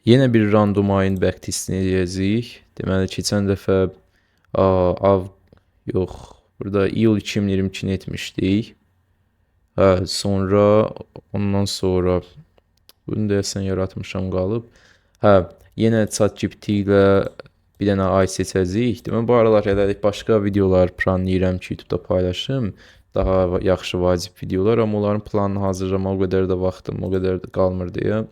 Yenə bir random ayın back testini edəcəyik. Deməli, keçən dəfə av yox, burada iyul 2022-ni etmişdik. Sonra ondan sonra bunu deyəsən yaratmışam qalıb. Yenə ChatGPT ilə bir dənə ay seçəcəyik. Deməli, bu aralar hələlik başqa videolar planlayıram ki, YouTube-da paylaşım. Daha yaxşı vacib videolar, amma onların planını hazırlamağa o qədər də vaxtım, o qədər də qalmır deyə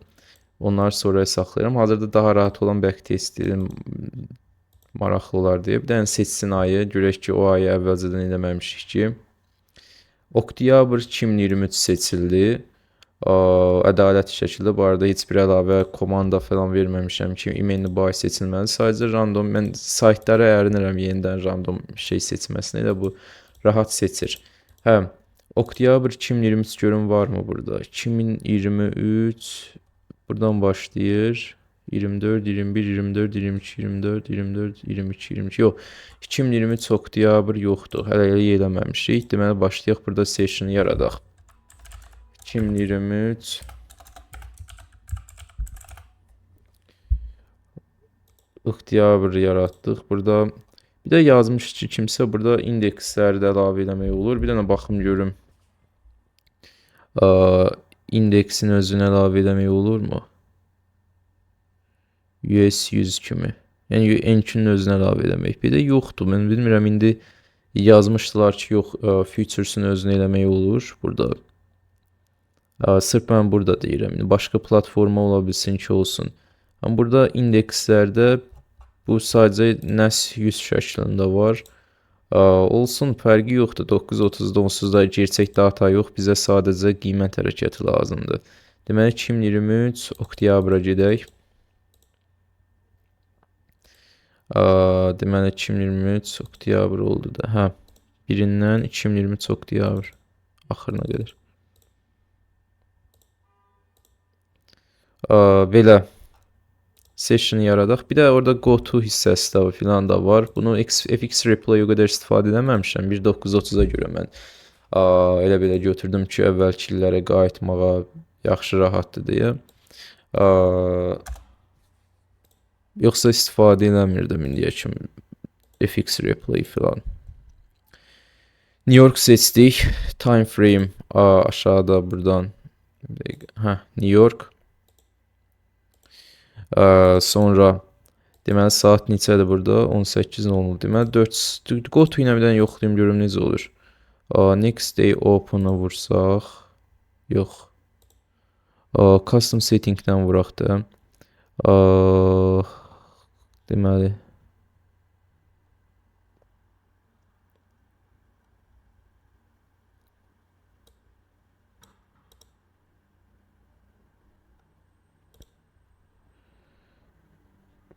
onları sonraya saxlayıram. Hazırda daha rahat olan back testi maraqlı olar deyə. Bir dənə seçsin ayı, görək ki, o ayı əvvəlcədən eləməmişik ki. Oktyabr 2023 seçildi. Ədalətli şəkildə. Bu arada heç bir əlavə komanda falan verməmişəm ki, emailini bu ay seçilməli. Sadəcə random, mən saytlara ərinirəm yenidən random şey seçməsinə. Elə bu rahat seçir. Oktyabr 2023 görün varmı burada? 2023 buradan başlayır. 24, 21, 24, 22, 24, 24, 22, 22. Yox, 2023 oktyabr yoxdur. Hələ eləməmişik. Deməli, başlayaq burada sessionu yaradaq. 2023 oktyabr yaratdıq. Burada bir də yazmış ki, kimsə burada indeksləri də əlavə eləmək olur. Bir dənə baxım görüm. İndeksin özünü əlavə eləmək olurmu? US 100 kimi. Yəni Enkinin özünə əlavə eləmək. Bir də yoxdur. Mən bilmirəm, indi yazmışdılar ki, yox, Futures'ın özünə eləmək olur burada. Sırf mən burada deyirəm. Başqa platforma ola bilsin ki, olsun. Amma burada indekslərdə bu sadəcə NAS 100 şəklində var. Olsun, fərqi yoxdur. 930-da onsuz da gerçək data yox. Bizə sadəcə qiymət hərəkəti lazımdır. Deməli, 2023 oktyabra gedək. Deməli, 2023 oktyabr oldu da. Birindən 2023 oktyabr axırına qədər. Belə session yaradaq. Bir də orada go to hissəsi də filan da var. Bunu FX Replay o qədər istifadə eləməmişəm. 1930-a görə mən elə belə götürdüm ki, əvvəlki illərə qayıtmağa yaxşı rahatdır deyə. Yoxsa istifadə eləmirdim indiyə kimi FX Replay filan. New York seçdik. Time frame aşağıda buradan. New York. Sonra deməli saat neçədir burada? 18:00. Deməli 4 go to ilə bir dənə yoxlayım görüm necə olur. Next day open-a vursaq. Yox. Custom setting-dən vuraq da. Deməli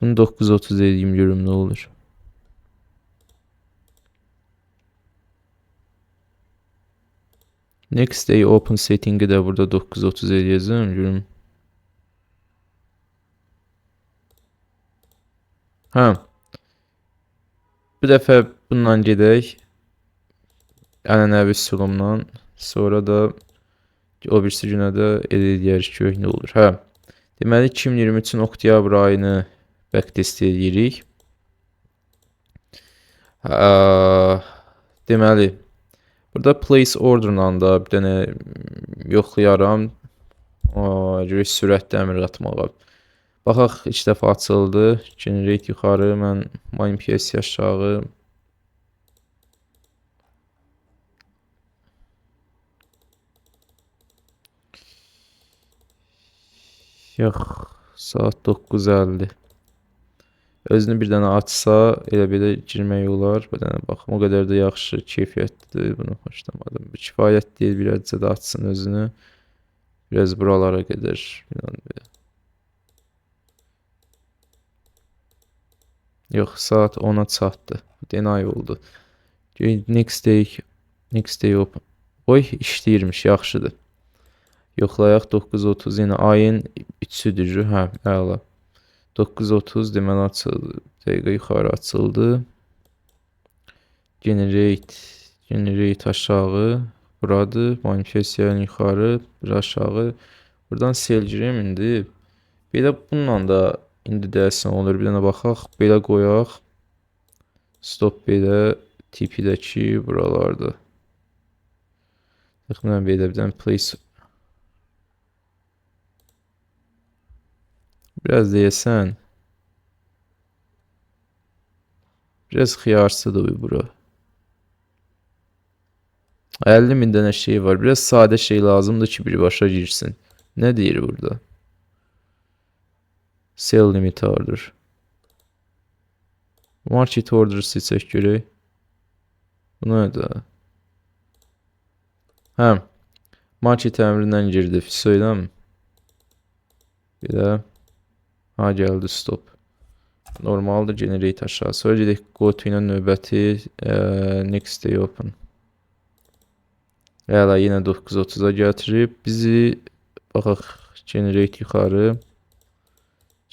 bunu 9:30 edeyim görüm nə olur. Next day open setting'i də burada 9:30 edəcəm görüm. Bir dəfə bundan gedək. Ənənəvi üsulumdan. Sonra da o birisi günə də edəcəyik görək nə olur. Deməli 2023-ün oktyabr ayını backtest edirik. Deməli burada place order-la da bir dənə yoxlayaram. Görək sürətli əmr atmağa. Baxaq, ilk dəfə açıldı. Generate yuxarı, mən manipulasiya aşağı. Yox, saat 9:50. Özünü bir dənə açsa, elə belə girmək olar. Bir dənə baxım, o qədər də yaxşı, keyfiyyətlidir. Bunu xoşlamadım. Kifayət deyil, birazcə da açsın özünü. Biraz buralara qədər. Yox, saat 10-a çatdı. Denay oldu. Next day open. Oy, işləyirmiş, yaxşıdır. Yoxlayaq 9:30, yenə ayın 3-üdür. Əla. 9:30 deməli açıldı. Dəqiqə yuxarı açıldı. Generate aşağı. Buradır. Manifestiyanın yuxarı, bir aşağı. Buradan sell girəm indi. Belə bununla da indi deyəsən olur. Bir dənə baxaq. Belə qoyaq. Stop belə tipi də ki buralarda. Təxminən belə bir dənə place. Biraz deyəsən. Biraz xiyarsıdır bura. 50.000 dənə şey var. Biraz sadə şey lazımdır ki birbaşa girsin. Nə deyir burada? Sell limit order. Market order seçək görək. Bu nədir? Hə. Market əmrindən girdi. Söyləm. Bir də. Ha gəldi stop. Normaldır generate aşağı. Sonra gedək go to ilə növbəti next day open. Hələ yenə 9:30-a gətirib bizi baxaq generate yuxarı.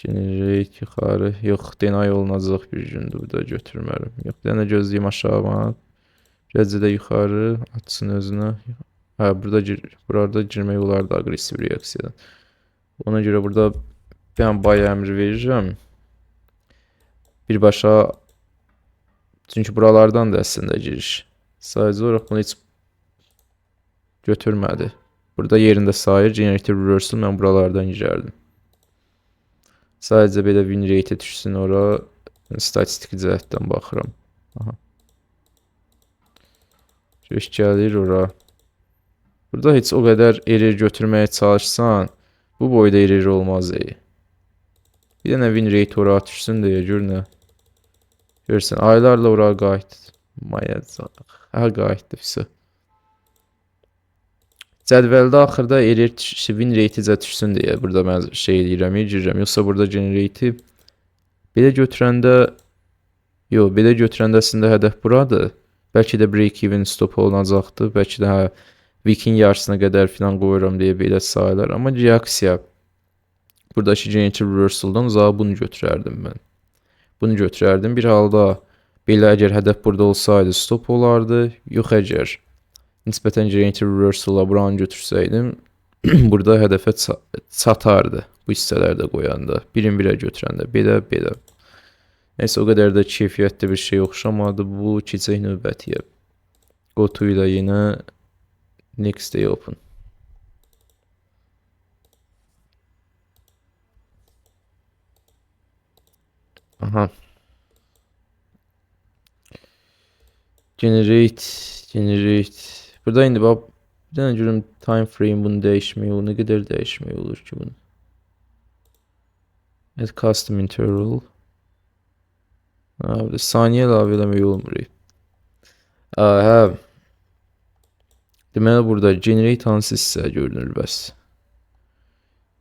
Generate yuxarı. Yox, deny olunacaq bir gündür burada götürmərəm. Yox, bir dənə gözləyim aşağı. Biraz da yuxarı atsın özünə. Hə, burada girmək olardı aggressiv reaksiyadan. Ona görə burada ben buy əmri verirəm. Birbaşa çünki buralardan da əslində giriş. Sadəcə olaraq bunu heç götürmədi. Burada yerində sayır generator reversal mən buralardan girərdim. Sadəcə belə win rate düşsün ora statistik cəhətdən baxıram. Aha. Göş gəlir ora. Burada heç o qədər error götürməyə çalışsan bu boyda error olmaz. Bir dənə win rate ora düşsün deyə gör nə. Görürsən aylarla ora qayıtmayacaq. Hə qayıtdı. Cədvəldə axırda error win rate düşsün deyə burada mən şey deyirəm, girirəm. Yoxsa burada generate belə götürəndə belə götürəndə əslində hədəf buradır. Bəlkə də break even stop olunacaqdı. Bəlkə də weekin yarısına qədər filan qoyuram deyə belə sayılar. Amma reaksiya buradakı generator reversal'dan uzağa bunu götürərdim mən. Bunu götürərdim. Bir halda belə əgər hədəf burada olsaydı stop olardı. Yox əgər nisbətən generator reversal'a buranı götürsəydim burada hədəfə çatardı bu hissələrdə qoyanda. Birin birə götürəndə belə. Neysə o qədər də keyfiyyətli bir şey oxşamadı. Bu keçək növbətiyə. Go to ilə yenə next day open. Aha. Generate. Burada indi bax bir dənə görüm time frame bunu dəyişmək olur. Nə qədər dəyişmək olur ki bunu? Add custom interval. Burada saniyə əlavə eləmək olmur. Hə. Deməli burada generate hansı hissə görünür bəs.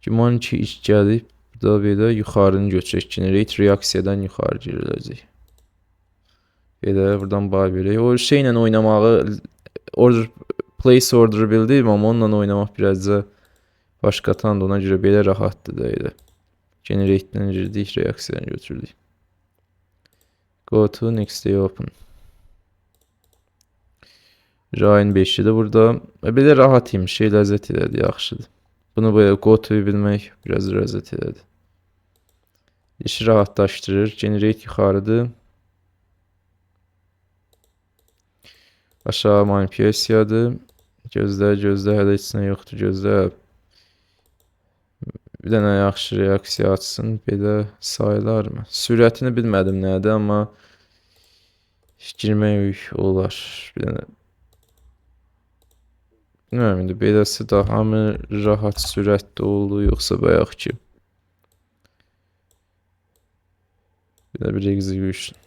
Güman ki iş gəlib. Burada belə yuxarını götürək. Generate reaksiyadan yuxarı giriləcək. Belə buradan buy verək. O şeylə oynamağı place order bildim amma onunla oynamaq biraz da başqatandı. Ona görə belə rahatdır da elə. Generate'dən girdik, reaksiyanı götürdük. Go to next day open. Ryan 5'i də burada. Belə rahat imiş, şey ləzzət elədi, yaxşıdır. Bunu böyle go to'yu bilmək biraz ləzzət elədi. İşi rahatlaşdırır. Generate yuxarıdır. Aşağı manipülasyadır. Gözlə, hələ heç nə yoxdur, gözlə. Bir dənə yaxşı reaksiya açsın, belə sayılar mı? Sürətini bilmədim nədir, amma girmək olar. Bir dənə. Bilməm, indi beləsi daha mı rahat sürətli oldu, yoxsa bayaq ki? Bir də bir execution.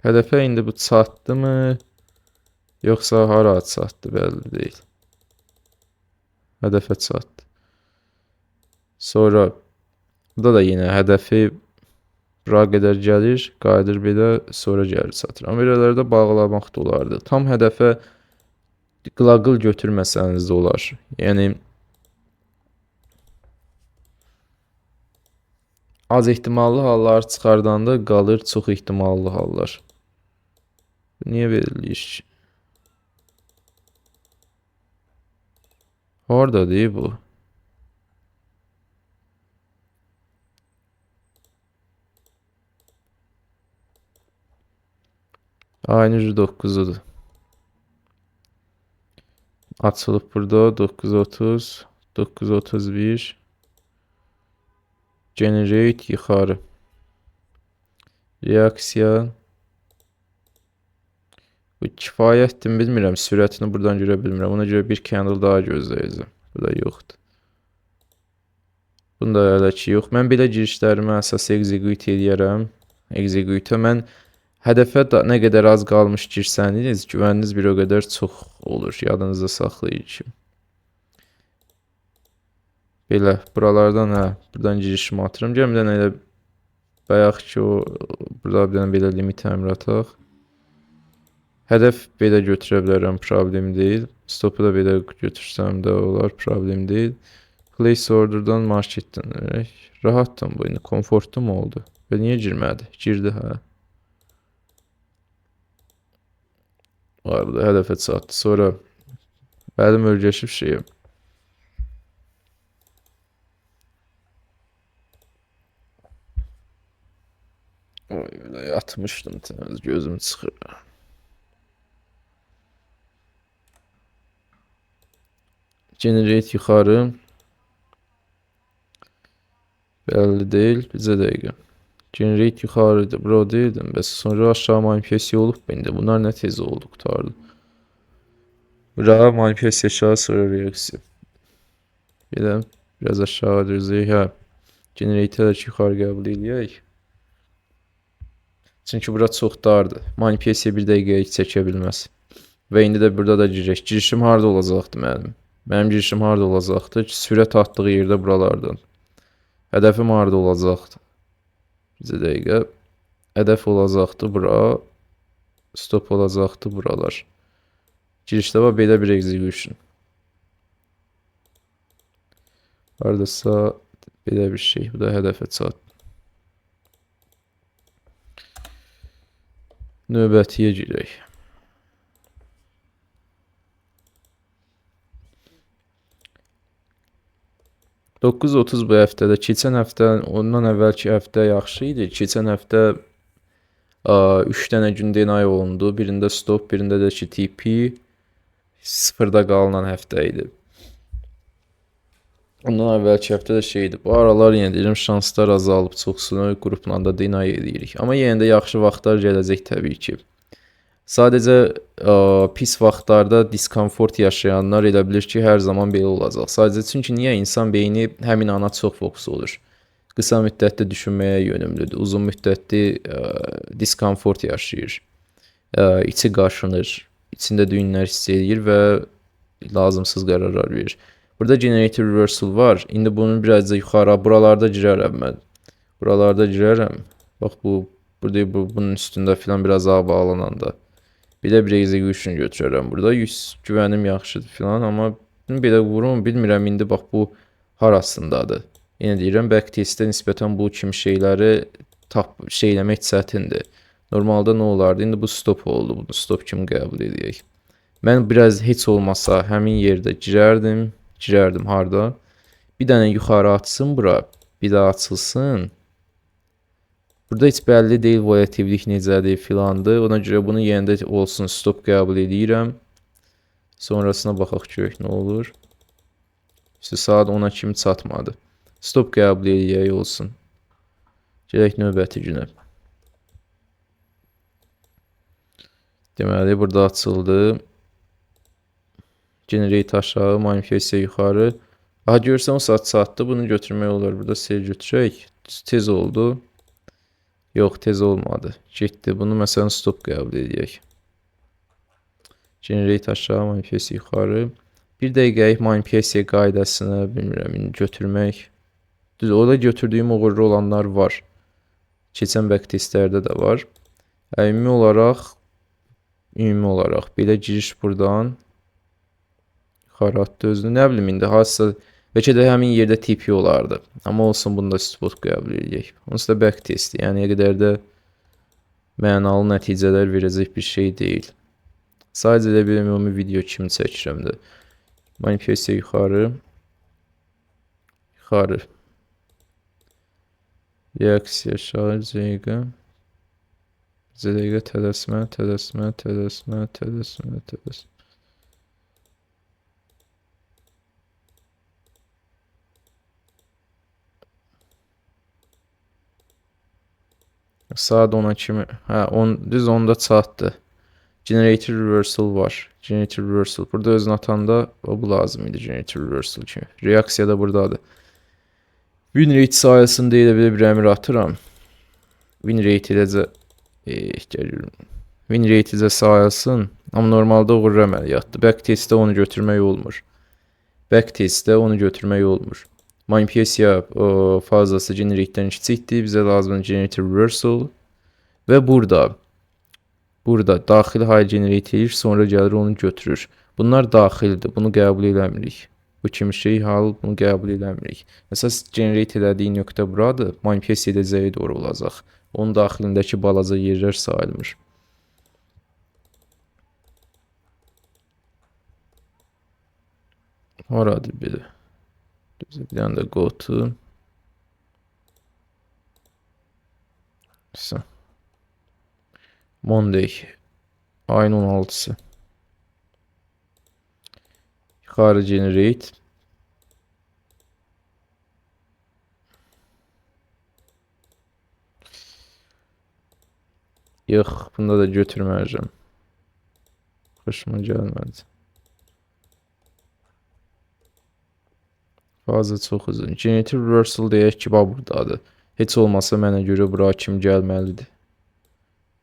Hədəfə indi bu çatdı mı? Yoxsa hara çatdı, bəlli deyil. Hədəfə çatdı. Sonra burada da yenə hədəfi bura qədər gəlir, qayıdır belə, sonra gəlir çatır. Amma belələrdə bağlamaq da olardı. Tam hədəfə qlaqıl götürməsəniz də olar. Yəni az ehtimallı hallar çıxardanda qalır çox ehtimallı hallar. Niyə verilir ki? Harda değil bu. Aynı 9'udur. Açılıb burada 930, 931. Generate yuxarı. Reaksiya. Bu kifayətdir, bilmirəm. Sürətini buradan görə bilmirəm. Ona görə bir candle daha gözləyəcəm. Bu da yoxdur. Bunda hələ ki yox. Mən belə girişlərimi əsas execute edərəm. Execute mən hədəfə da nə qədər az qalmış girsəniz, güvəniniz bir o qədər çox olur. Yadınızda saxlayın ki. Belə buralardan buradan girişimi atıram. Gəlin bir dənə elə bayaq ki o burada bir dənə belə limit əmri ataq. Hədəf belə götürə bilərəm, problem deyil. Stopu da belə götürsəm də olar, problem deyil. Place order'dan marketdən verək. Rahatdım bu indi, komfortlu mu oldu? Və niyə girmədi? Girdi hə. Var burada hədəfə çatdı. Sonra bəlim örgəşib şeyim. Oy, öyle yatmışdım temiz, gözüm çıxır. Generate yuxarı. Belli değil. Bize dəqiqə. Generate yuxarıdır. Bro değildim. Bəs sonra aşağı manifestiya olub bende. Bunlar ne tez oldu qutardı. Bura manifestiya aşağı, sonra reaksiya. Bir də biraz aşağı düzeyik. Hə. Generator yuxarı qəbul eləyək. Çünki bura çox dardır. Manifestiya bir dəqiqəyə çəkə bilməz. Və indi də burada da girək. Girişim harda olacaqdı mənim? Mənim girişim harda olacaqdı? Sürət atdığı yerdə buralardan. Hədəfim harda olacaqdı? Bizə dəqiqə. Hədəf olacaqdı bura. Stop olacaqdı buralar. Girişdə var belə bir execution. Hardasa belə bir şey. Bu da hədəfə çat. Növbətiyə girək. $9.30 bu həftədə. Keçən həftə, ondan əvvəlki həftə yaxşı idi. Keçən həftə 3 dənə gün deny olundu. Birində stop, birində də ki TP. Sıfırda qalınan həftə idi. Ondan əvvəlki həftə də şeydi. Bu aralar yenə deyirəm, şanslar azalıb, çoxsunu qrupla da deny edirik. Amma yenə də yaxşı vaxtlar gələcək təbii ki. Sadəcə pis vaxtlarda diskomfort yaşayanlar elə bilir ki, hər zaman belə olacaq. Sadəcə çünki niyə insan beyni həmin ana çox fokus olur. Qısa müddətli düşünməyə yönümlüdür. Uzun müddətli diskomfort yaşayır. İçi qaşınır. İçində düyünlər hiss edir və lazımsız qərarlar verir. Burada generator reversal var. İndi bunun biraz da yuxarı, buralarda girərəm mən. Buralarda girərəm. Bax burada bunun üstündə filan biraz ağ bağlananda. Bir də bir execution götürərəm burada. 100 güvənim yaxşıdır filan, amma belə vurum, bilmirəm indi bax bu harasındadır. Yenə deyirəm, backtestdə nisbətən bu kimi şeyləri şeyləmək çətindir. Normalda nə olardı? İndi bu stop oldu. Bunu stop kimi qəbul edək. Mən biraz heç olmasa həmin yerdə girərdim harda. Bir dənə yuxarı açsın bura, bir daha açılsın. Burada heç bəlli deyil volatillik necədir filandır. Ona görə bunu yenə də olsun stop qəbul edirəm. Sonrasına baxaq görək nə olur. İşte saat 10-a kimi çatmadı. Stop qəbul edək olsun. Gələk növbəti günə. Deməli burada açıldı. Generate aşağı, manifestiya yuxarı. Aha görsən o saat çatdı. Bunu götürmək olar. Burada sel götürək. Tez oldu. Yox, tez olmadı. Getdi. Bunu məsələn stop qəbul edək. Generate aşağı, manifestiya yuxarı. Bir dəqiqəlik manifestiya qaydasını bilmirəm götürmək. Düz orada götürdüyüm uğurlu olanlar var. Keçən backtestlərdə də var. Ümumi olaraq belə giriş buradan yuxarı atdı özünü. Nə bilim indi hansısa bəlkə də həmin yerdə TP olardı. Amma olsun bunda spot qəbul edək. Onsuz da backtest, yəni nə qədər də mənalı nəticələr verəcək bir şey deyil. Sadəcə də bir ümumi video kimi çəkirəm də. Manipülyasiya yuxarı. Yuxarı. Reaksiya aşağı. Z dəqiqə tələsmə. Saat 10-a kimi. Hə, düz 10-da çatdı. Generator reversal var. Generator reversal. Burada özünü atanda bu lazım idi generator reversal kimi. Reaksiya da buradadır. Win rate sayəsində elə belə bir əmr atıram. Win rate eləcə win rate izə sayılsın. Amma normalda uğur əməliyyatdır. Backtestdə onu götürmək olmur. Manipülyasiya fazlası generate'dən kiçikdir. Bizə lazım generator reversal. Və burada daxili high generate edir, sonra gəlir onu götürür. Bunlar daxildir. Bunu qəbul eləmirik. Bu kimi şey bunu qəbul eləmirik. Əsas generate elədiyi nöqtə buradır. Manipülyasiya edəcəyi doğru olacaq. Onun daxilindəki balaca yerlər sayılmır. Oradır belə. Bir dənə də go to. Monday. Ayın 16'sı. Yuxarı generate. Yox, bunda da götürməyəcəm. Xoşuma gəlmədi. Fazla çox uzun. Generator reversal deyək ki, buradadır. Heç olmasa mənə görə bura kim gəlməlidir.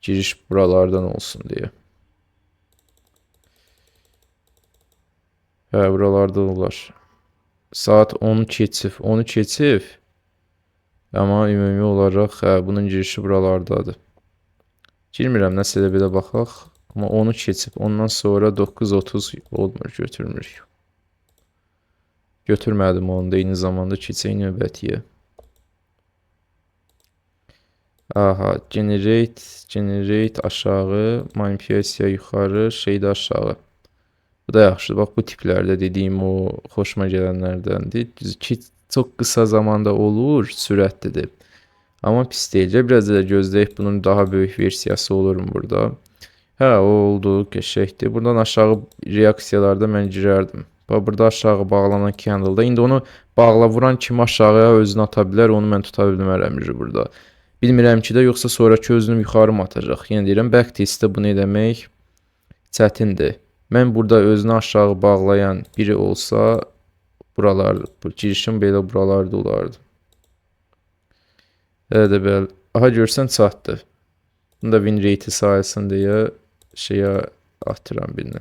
Giriş buralardan olsun deyə. Hə, buralarda olar. Saat 10 keçib. Amma ümumi olaraq bunun girişi buralardadır. Girmirəm, nəsə elə belə baxaq. Amma 10 keçib. Ondan sonra 9:30 olmur, götürmürük. Götürmədim onu da eyni zamanda keçək növbətiyə. Aha, generate aşağı, manipülyasiya yuxarı, şey də aşağı. Bu da yaxşı. Bax, bu tiplərdə dediyim o xoşuma gələnlərdəndir. Çox qısa zamanda olur, sürətlidir. Amma pis deyil. Biraz da gözləyib bunun daha böyük versiyası olurum burada. Hə, o oldu, qəşəngdir. Buradan aşağı reaksiyalarda mən girərdim. Bax, burada aşağı bağlanan candle-da. İndi onu vuran kimi aşağıya özünü ata bilər. Onu mən tuta bilmərəm burada. Bilmirəm ki də, yoxsa sonraki özünü yuxarı mı atacaq? Yəni deyirəm, backtestdə bunu eləmək çətindir. Mən burada özünü aşağı bağlayan biri olsa, girişim belə buralarda olardı. Elə də belə. Aha, görsən çatdı. Bunu da win rate sayılsın deyə şeyə atıram birini.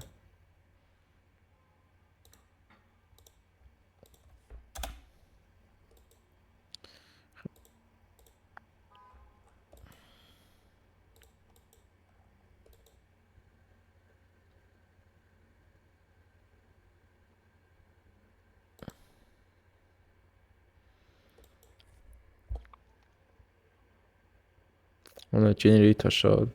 Ona generate aşağı.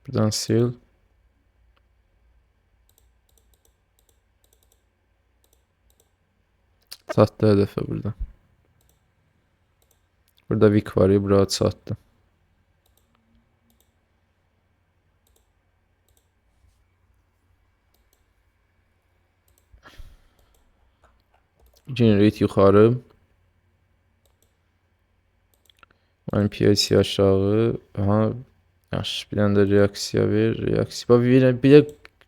Buradan sil. Sattı hedefe burada. Burada wick var ya, burada sattı. Generate yuxarı. Manipülyasiya aşağı. Aha, yaxşı. Bir dənə də reaksiya ver.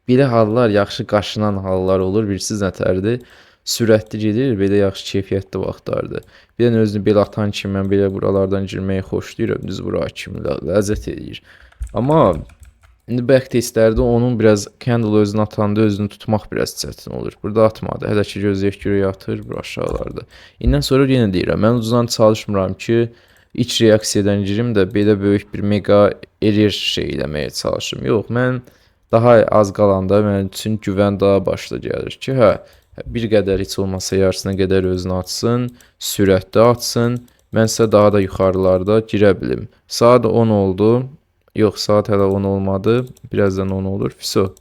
Belə hallar, yaxşı qaşınan hallar olur. Birisiz nətərdir. Sürətli gedir, belə yaxşı keyfiyyətli vaxtlardır. Bir dənə özünü belə atan kimi mən belə buralardan girməyi xoşlayıram. Düz bura kimi ləzzət edir. Amma indi backtestlərdə onun biraz candle özünü atanda özünü tutmaq biraz çətin olur. Burada atmadı. Hələ ki gözləyək görək yatır bura aşağılarda. İndən sonra yenə deyirəm, mən uzun çalışmıram ki, iç reaksiyadan girim də belə böyük bir mega error şey eləməyə çalışım. Yox, mən daha az qalanda mənim üçün güvən daha başda gəlir ki, hə, bir qədər heç olmasa yarısına qədər özünü atsın, sürətli atsın. Mən sizə daha da yuxarılarda girə bilim. Saat 10 oldu. Yox, saat hələ 10 olmadı. Birazdan 10 olur. Fiso.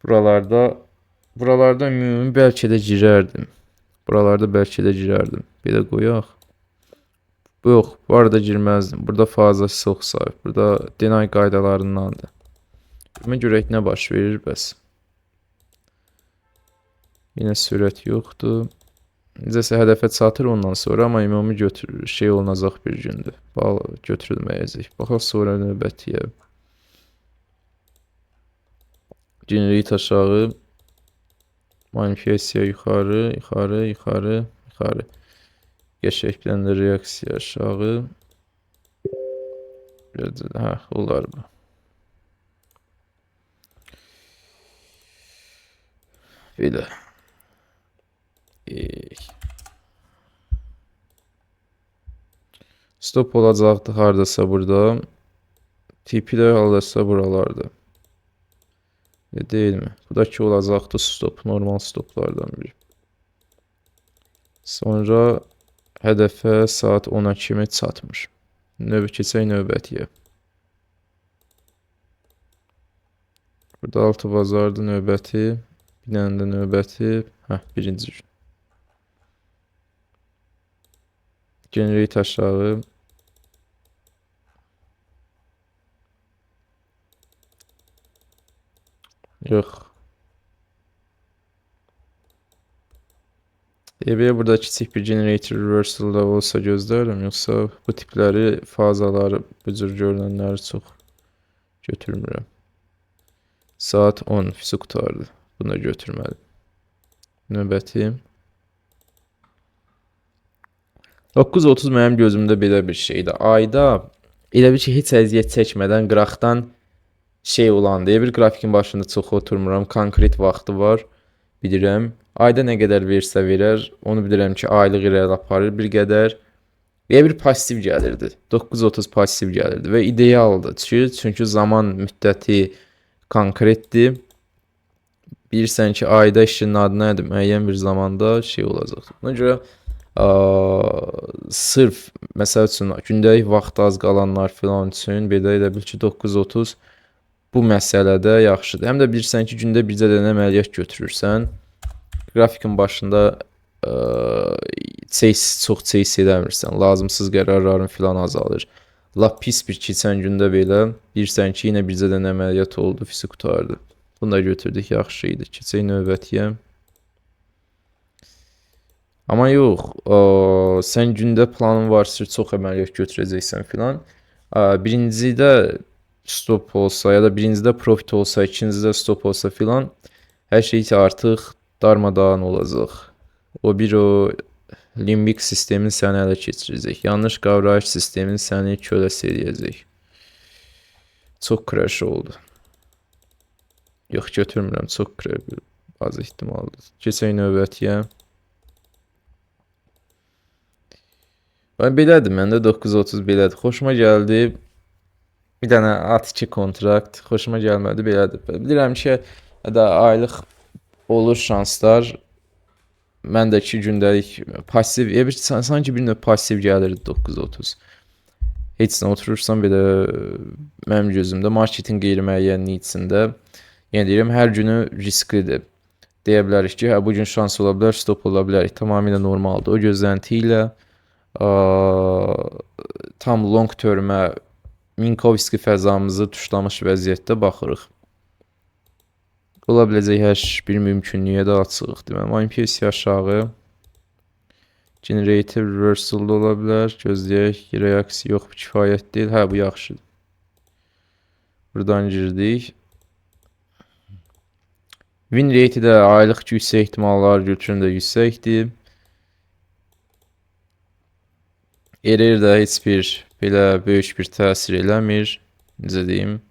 Buralarda ümumi bəlkə də girərdim. Buralarda bəlkə də girərdim. Belə qoyaq. Yox, bu arada girməzdim. Burada fazla çox sayıb. Burada deny qaydalarındandır. Mən görək nə baş verir bəs. Yenə sürət yoxdur. Necəsə hədəfə çatır ondan sonra, amma ümumi şey olunacaq bir gündür. Götürülməyəcək. Baxaq sonra növbətiyə. Generate aşağı. Manifestiya yuxarı, yuxarı, yuxarı, yuxarı. Gerçəkləndə reaksiya aşağı. Hə, olar bu. Belə. Stop olacaqdı hardasa burada. Tipi də hardasa buralarda. Değil mi? Buradakı olacaqdı stop. Normal stoplardan biri. Sonra hədəfə saat 10-a kimi çatmış. Keçək növbətiyə. Burada 6 bazardı növbəti. Bir dənə də növbəti. Birinci gün. Generate aşağı. Yox. Belə burada kiçik bir generator reversal da olsa gözlərdim. Yoxsa bu tipləri, fazaları, bu cür görünənləri çox götürmürəm. Saat 10 fisi qutardı. Bunu da götürmədim. Növbəti. 9:30 mənim gözümdə belə bir şeydir. Ayda elə bir ki, heç əziyyət çəkmədən qıraqdan şey olandı. Bir qrafikin başında çox oturmuram. Konkret vaxtı var. Bilirəm. Ayda nə qədər versə verər. Onu bilirəm ki, aylıq irəli aparır bir qədər. Və bir pasiv gəlirdi. 9:30 pasiv gəlirdi və idealdır. Çünki zaman müddəti konkretdir. Bilirsən ki, ayda işin adı nədir? Müəyyən bir zamanda şey olacaq. Buna görə sırf məsəl üçün gündəlik vaxt az qalanlar filan üçün belə elə bil ki 9:30 bu məsələdə yaxşıdır. Həm də bilirsən ki, gündə bircə dənə əməliyyat götürürsən. Qrafikin başında çox chase eləmirsən. Lazımsız qərarların filan azalır. Lap pis bir keçən gündə belə bilirsən ki, yenə bircə dənə əməliyyat oldu, fisi qutardı. Bunu da götürdük, yaxşı idi. Keçək növbətiyə. Amma yox, sən gündə planın varsa, çox əməliyyat götürəcəksən filan. Birincidə stop olsa ya da birincidə profit olsa, ikincidə stop olsa filan, hər şey artıq darmadağın olacaq. O limbik sistemin səni ələ keçirəcək. Yanlış qavrayış sistemin səni köləsi eləyəcək. Çox crash oldu. Yox, götürmürəm. Çox crash. Az ehtimaldır. Keçək növbətiyə. Belədir, məndə 9:30 belədir. Xoşuma gəldi. Bir dənə at-2 kontrakt. Xoşuma gəlmədi, belədir. Bilirəm ki, aylıq olur şanslar. Məndəki gündəlik pasiv, sanki bir növ pasiv gəlirdi 9:30. Heç nə oturursan belə mənim gözümdə marketin qeyri-müəyyənliyi içində. Yəni deyirəm, hər günü risklidir. Deyə bilərik ki, bu gün şans ola bilər, stop ola bilər. Tamamilə normaldır. O gözlənti ilə tam long termə Minkowski fəzamızı tuşlamış vəziyyətdə baxırıq. Ola biləcək hər bir mümkünlüyə də açığıq. Deməli, manifestiya aşağı. Generator reversal da ola bilər. Gözləyək, reaksiya yox, bu kifayət deyil. Bu yaxşıdır. Buradan girdik. Win rate də aylıq ki, yüksək ehtimallar götüründə yüksəkdir. Error də heç bir belə böyük bir təsir eləmir. Necə deyim?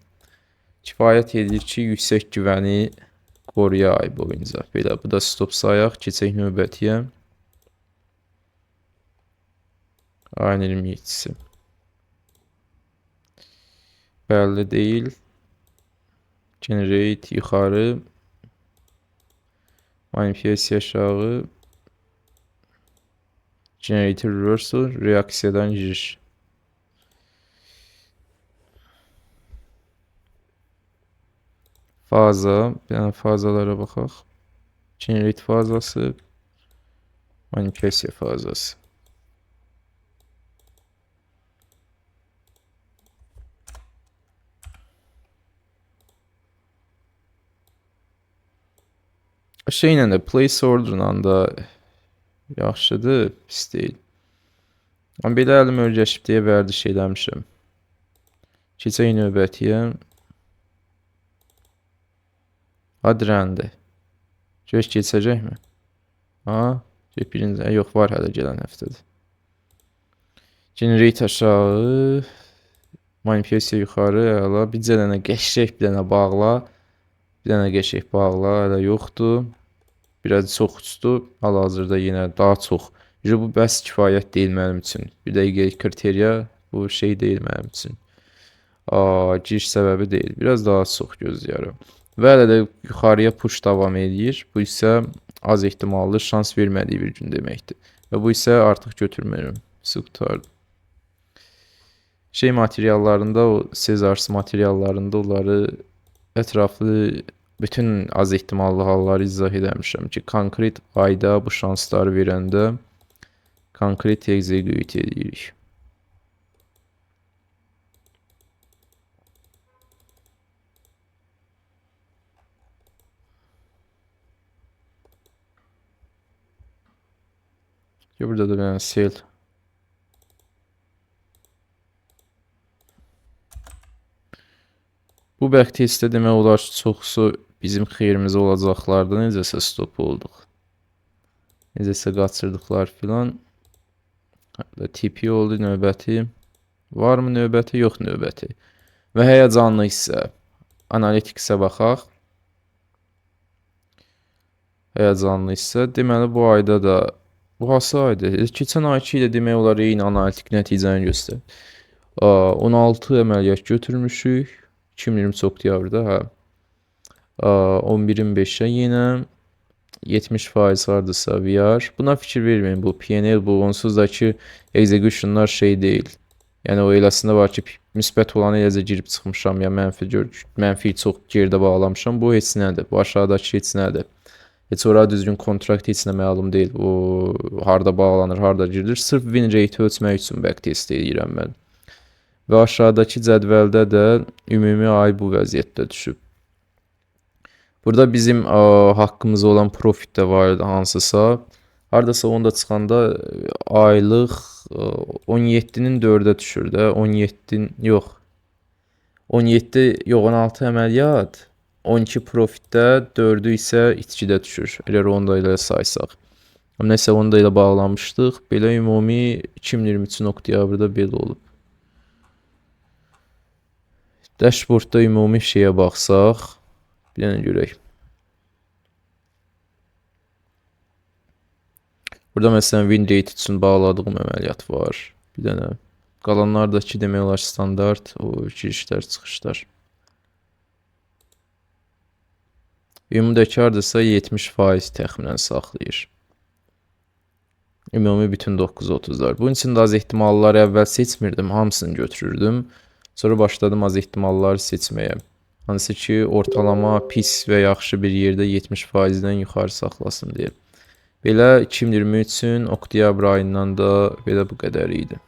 Kifayət edir ki, yüksək güvəni qoruya ay boyunca. Belə, bu da stop sayaq. Keçək növbətiyə. Ayın 27-si. Bəlli deyil. Generate yuxarı. Manifestiya aşağı. Generator reversal, reaksiyadan giriş. Faza, yəni fazalara baxaq. Generate fazası, manipulyasiya fazası. Şeylə də place orderla da yaxşıdır, pis deyil. Amma belə əlim öyrəşib deyə vərdiş eləmişəm. Keçək növbətiyə. Hadi rəndi. Göz keçəcəkmi? Ha? Birinci, yox var hələ gələn həftədə. Generate aşağı. Manipulyasiya yuxarı, əla. Bir dənə qəşək, bir dənə bağla. Bir dənə qəşək bağla, hələ yoxdur. Biraz çox uçdu. Hal-hazırda yenə daha çox. Bu bəs kifayət deyil mənim üçün. Bir dəqiqəlik kriteriya bu şey deyil mənim üçün. Giriş səbəbi deyil. Biraz daha çox gözləyirəm. Və hələ də yuxarıya push davam edir. Bu isə az ehtimallı şans vermədiyi bir gün deməkdir. Və bu isə artıq götürmürəm. Qurtardı. Şey materiallarında, o Sezars materiallarında onları ətraflı bütün az ehtimallı halları izah edəmişəm ki, konkret ayda bu şansları verəndə konkret execute edirik. Burada da ben sell. Bu back testdə demək olar ki, çoxsu bizim xeyrimizə olacaqlardı. Necəsə stop olduq. Necəsə qaçırdıqlar filan. TP oldu növbəti. Varmı növbəti? Yox növbəti. Və həyəcanlı hissə. Analitiksə baxaq. Həyəcanlı hissə. Deməli bu ayda da bu hansı ayda? Keçən ayki ilə demək olar eyni analitik nəticəni göstərir. 16 əməliyyat götürmüşük. 2023 oktyabrda, hə. 11-in 5-ə yenə 70% hardasa VR. Buna fikir verməyin. Bu PNL, bu onsuz da ki executionlar şey deyil. Yəni o eləsində var ki, müsbət olanı eləcə girib çıxmışam, ya mənfi çox geridə bağlamışam. Bu heç nədir. Bu aşağıdakı heç nədir. Heç ora düzgün kontrakt heç nə məlum deyil. O harda bağlanır, harda girilir. Sırf win rate ölçmək üçün backtest edirəm mən. Və aşağıdakı cədvəldə də ümumi ay bu vəziyyətdə düşüb. Burada bizim haqqımız olan profit də var idi hansısa. Hardasa onda çıxanda aylıq 17-nin 4-ə düşür də. 17-nin yox. 17 yox 16 əməliyyat. 12 profitdə 4-ü isə itkidə düşür. Əgər onda ilə saysaq. Nəsə onda ilə bağlamışdıq. Belə ümumi 2023-ün oktyabrda belə olub. Dashboardda ümumi şeyə baxsaq, bir dənə görək. Burada məsələn win rate üçün bağladığım əməliyyat var. Bir dənə. Qalanlardakı demək olar standart o girişlər, çıxışlar. Ümumdəki hardasa 70% təxminən saxlayır. Ümumi bütün 930'lar. Bunun için də az ehtimalları əvvəl seçmirdim, hamısını götürürdüm. Sonra başladım az ehtimalları seçməyə. Hansı ki, ortalama pis və yaxşı bir yerdə 70%-dən yuxarı saxlasın deyə. Belə 2023-ün oktyabr ayından da belə bu qədər idi.